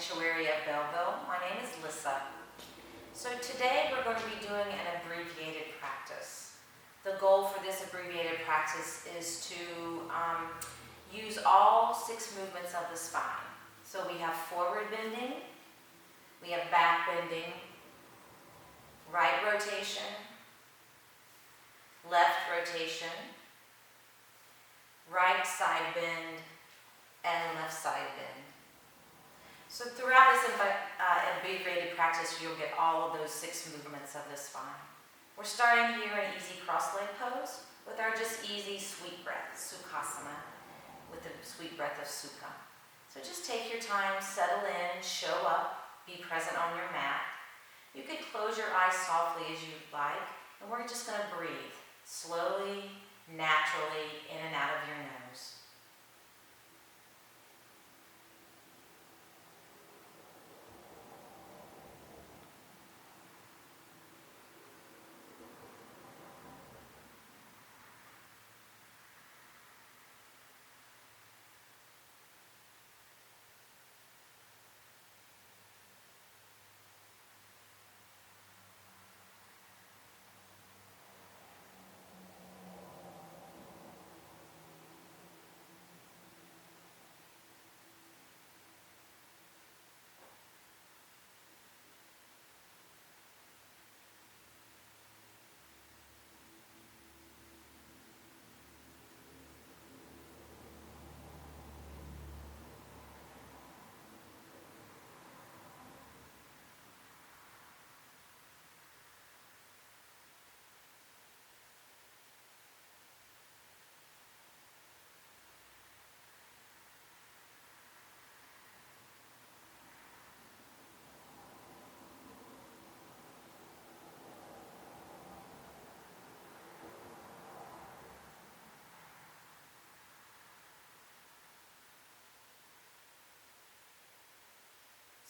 Sanctuary of Belleville. My name is Lissa. So today we're going to be doing an abbreviated practice. The goal for this abbreviated practice is to use all 6 movements of the spine. So we have forward bending, we have back bending, right rotation, left rotation, right side bend, and left side bend. So throughout this abbreviated practice, you'll get all of those 6 movements of the spine. We're starting here in easy cross-leg pose with our just easy sweet breath, Sukhasana, with the sweet breath of Sukha. So just take your time, settle in, show up, be present on your mat. You could close your eyes softly as you'd like, and we're just going to breathe slowly, naturally, in and out of your nose.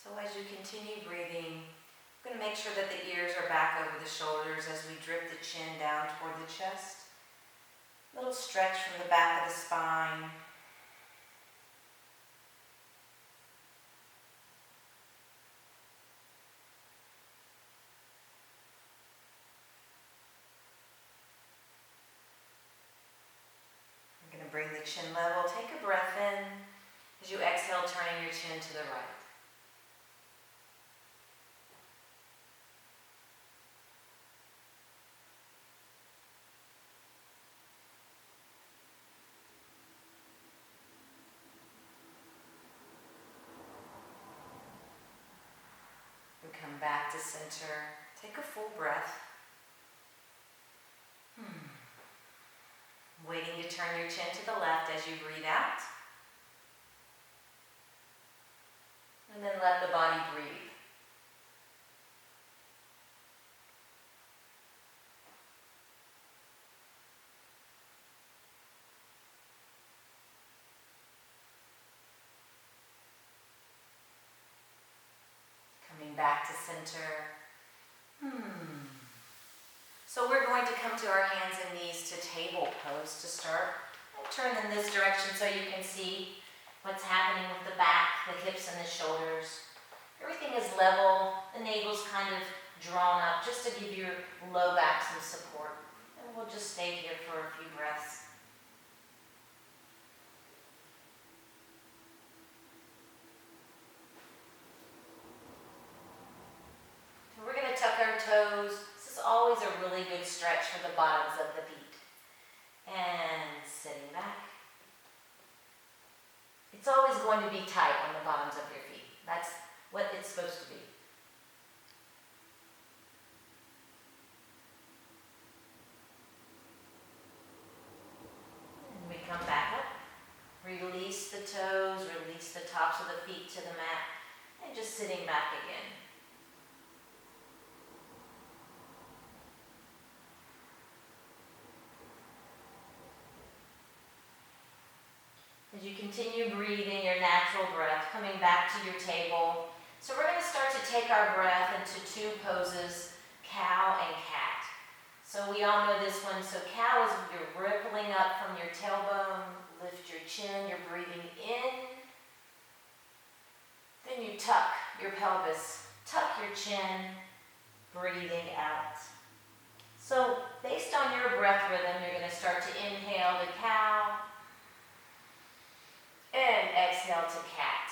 So as you continue breathing, I'm going to make sure that the ears are back over the shoulders as we drip the chin down toward the chest. A little stretch from the back of the spine. I'm going to bring the chin level. Take a breath in. As you exhale, turning your chin to the right. Come back to center. Take a full breath. Waiting to turn your chin to the left as you breathe out. And then let the body breathe. Coming back to center. So we're going to come to our hands and knees to table pose to start. I'll turn in this direction so you can see what's happening with the back, the hips, and the shoulders. Everything is level, the navel's kind of drawn up just to give your low back some support. And we'll just stay here for a few breaths. We're going to tuck our toes. This is always a really good stretch for the bottoms of the feet. And sitting back. It's always going to be tight on the bottoms of your feet. That's what it's supposed to be. And we come back up. Release the toes, release the tops of the feet to the mat, and just sitting back again. As you continue breathing your natural breath, coming back to your table. So we're going to start to take our breath into 2 poses, cow and cat. So we all know this one. So cow is you're rippling up from your tailbone, lift your chin, you're breathing in. Then And you tuck your pelvis, tuck your chin, breathing out. So based on your breath rhythm, you're going to start to inhale to cow and exhale to cat.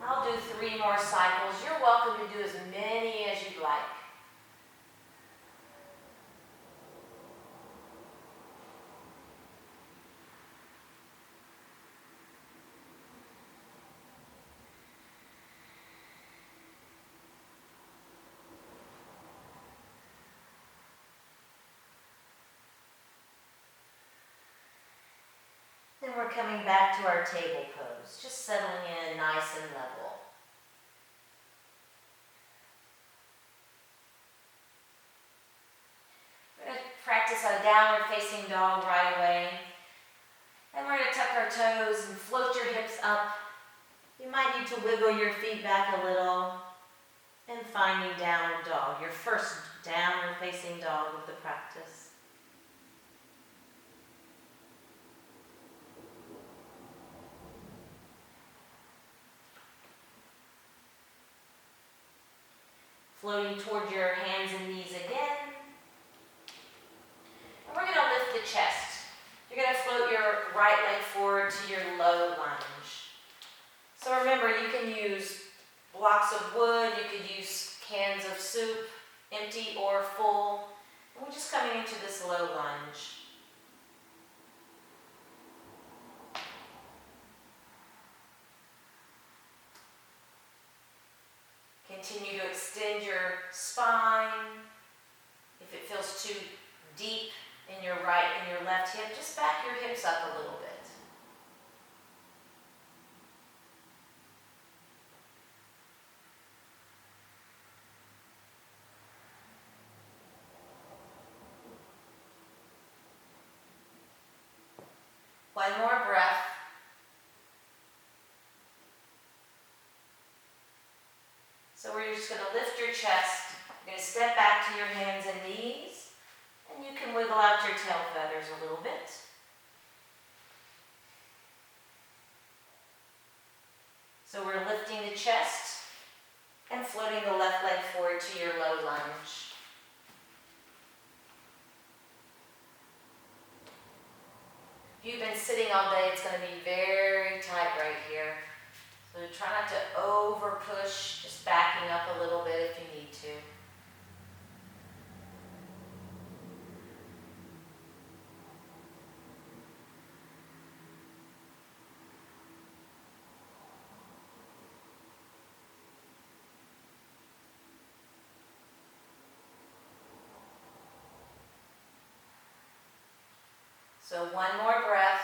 I'll do 3 more cycles. You're welcome to do as many as you'd like. Then we're coming back to our table pose, just settling in nice and level. We're going to practice a downward facing dog right away. Then we're going to tuck our toes and float your hips up. You might need to wiggle your feet back a little. And finding downward dog, your first downward facing dog of the practice. Floating toward your hands and knees again. And we're going to lift the chest. You're going to float your right leg forward to your low lunge. So remember, you can use blocks of wood, you could use cans of soup, empty or full. And we're just coming into this low lunge. Continue to extend your spine. If it feels too deep in your right and your left hip, just back your hips up a little bit. One more breath. So we're just going to lift your chest. You're going to step back to your hands and knees. And you can wiggle out your tail feathers a little bit. So we're lifting the chest and floating the left leg forward to your low lunge. If you've been sitting all day, it's going to be very tight right here. So try not to over push, just backing up a little bit if you need to. So one more breath.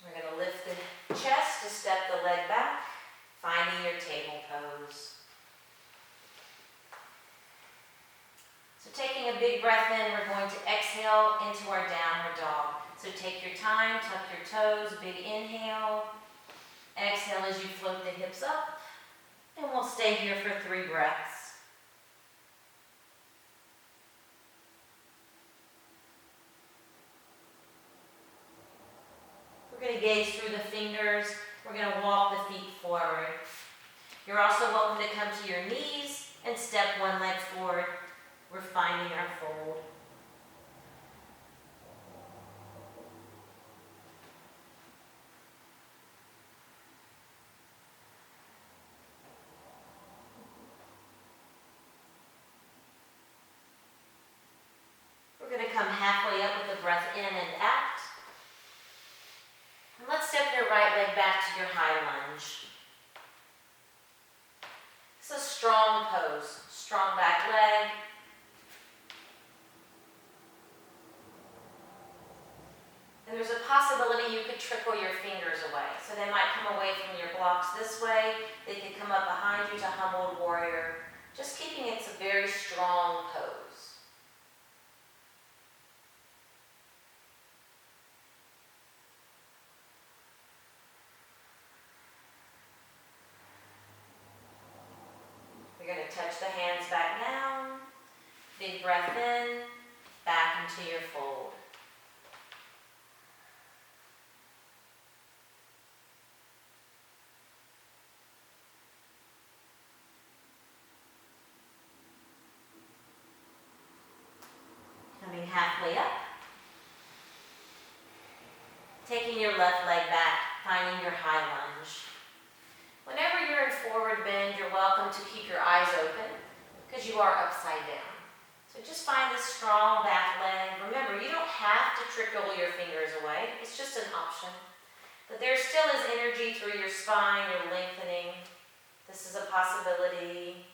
We're going to lift the chest to step the leg back, finding your table pose. So taking a big breath in, we're going to exhale into our downward dog. So take your time, tuck your toes, big inhale. Exhale as you float the hips up. And we'll stay here for 3 breaths. We're going to gaze through the fingers. We're going to walk the feet forward. You're also welcome to come to your knees and step one leg forward. We're finding our fold. We're going to come halfway up with the breath in and out. And let's step your right leg back to your high lunge. It's a strong pose, strong back leg. And there's a possibility you could trickle your fingers away. So they might come away from your blocks this way. They could come up behind you to humbled warrior. Just keeping it a very strong pose. You're going to touch the hands back down. Big breath in, back into into your fold. Coming halfway up. Taking your left leg back, finding your high lunge. Whenever you're in forward bend, you're welcome to keep your eyes open because you are upside down. So just find this strong back leg. Remember, you don't have to trickle your fingers away. It's just an option. But there still is energy through your spine, you're lengthening. This is a possibility.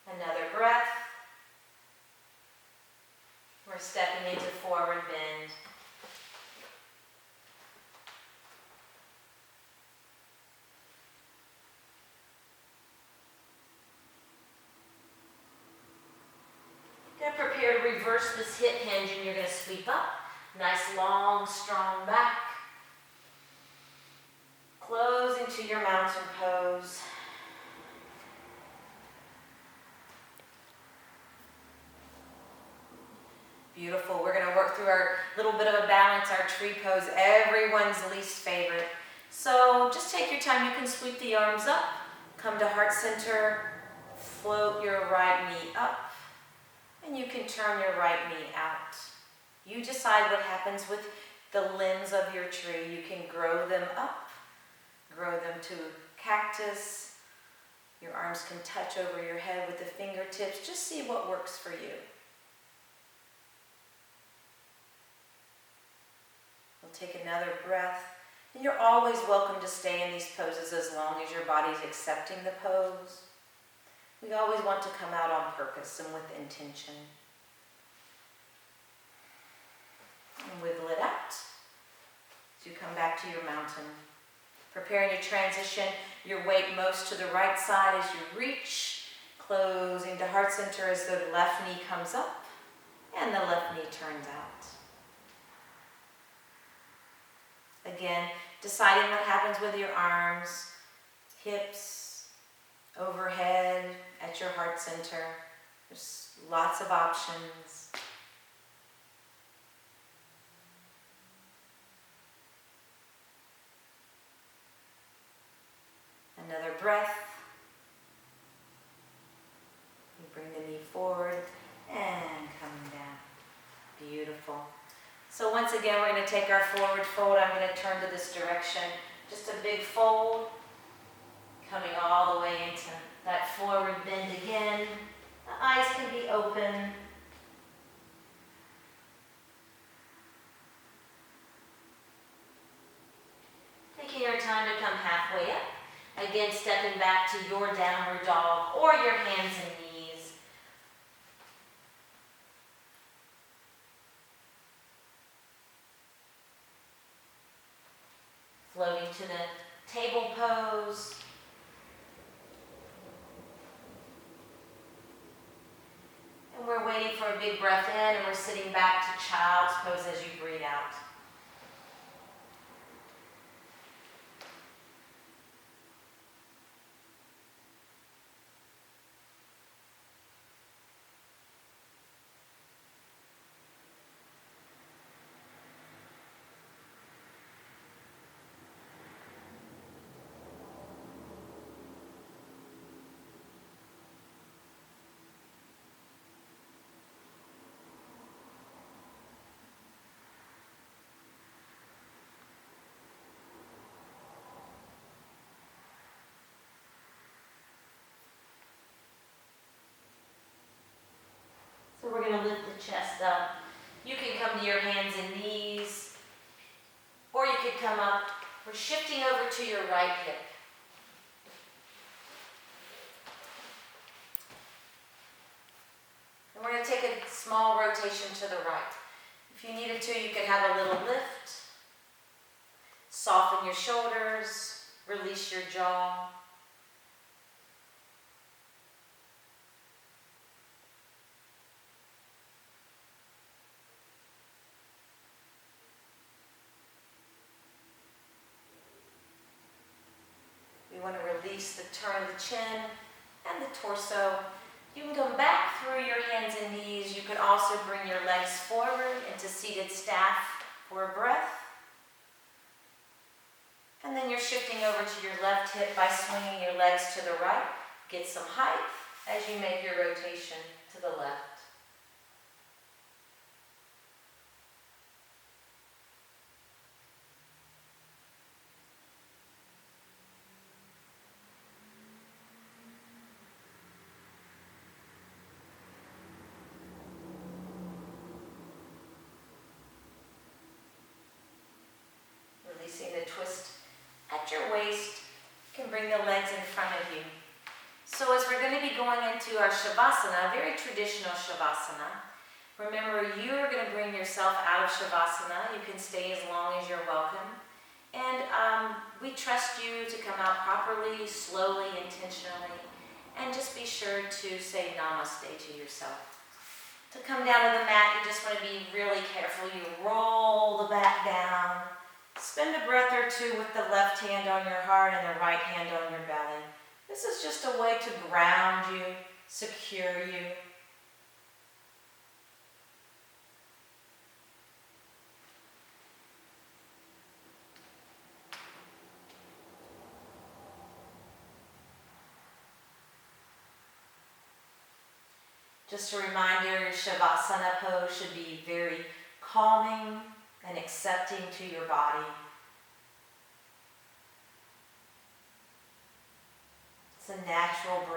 Another breath. We're stepping into forward bend. You're going to prepare to reverse this hip hinge and you're going to sweep up. Nice, long, strong back. Close into your mountain pose. Beautiful. We're going to work through our little bit of a balance, our tree pose, everyone's least favorite. So just take your time. You can sweep the arms up, come to heart center, float your right knee up, and you can turn your right knee out. You decide what happens with the limbs of your tree. You can grow them up, grow them to cactus. Your arms can touch over your head with the fingertips. Just see what works for you. Take another breath. And you're always welcome to stay in these poses as long as your body's accepting the pose. We always want to come out on purpose and with intention. And wiggle it out as you come back to your mountain. Preparing to transition your weight most to the right side as you reach, closing to heart center as the left knee comes up and the left knee turns out. Again, deciding what happens with your arms, hips, overhead, at your heart center. There's lots of options. Another breath. You bring the knee forward and coming down. Beautiful. So once again, we're going to take our forward fold. I'm going to turn to this direction. Just a big fold, coming all the way into that forward bend again. The eyes can be open. Taking your time to come halfway up. Again, stepping back to your downward dog or your hands and knees. Floating to the table pose. And we're waiting for a big breath in and we're sitting back to child's pose as you breathe out. So we're going to lift the chest up. You can come to your hands and knees, or you could come up. We're shifting over to your right hip. And we're going to take a small rotation to the right. If you needed to, you could have a little lift. Soften your shoulders, release your jaw. release the turn of the chin and the torso. You can come back through your hands and knees. You can also bring your legs forward into seated staff for a breath. And then you're shifting over to your left hip by swinging your legs to the right. Get some height as you make your rotation to the left. Releasing the twist at your waist. You can bring the legs in front of you. So as we're going to be going into our Shavasana, a very traditional Shavasana, remember you're going to bring yourself out of Shavasana. You can stay as long as you're welcome. And we trust you to come out properly, slowly, intentionally, and just be sure to say namaste to yourself. To come down to the mat, you just want to be really careful. You roll the back down. Spend a breath or two with the left hand on your heart and the right hand on your belly. This is just a way to ground you, secure you. Just a reminder, your Shavasana pose should be very calming and accepting to your body. It's a natural breath.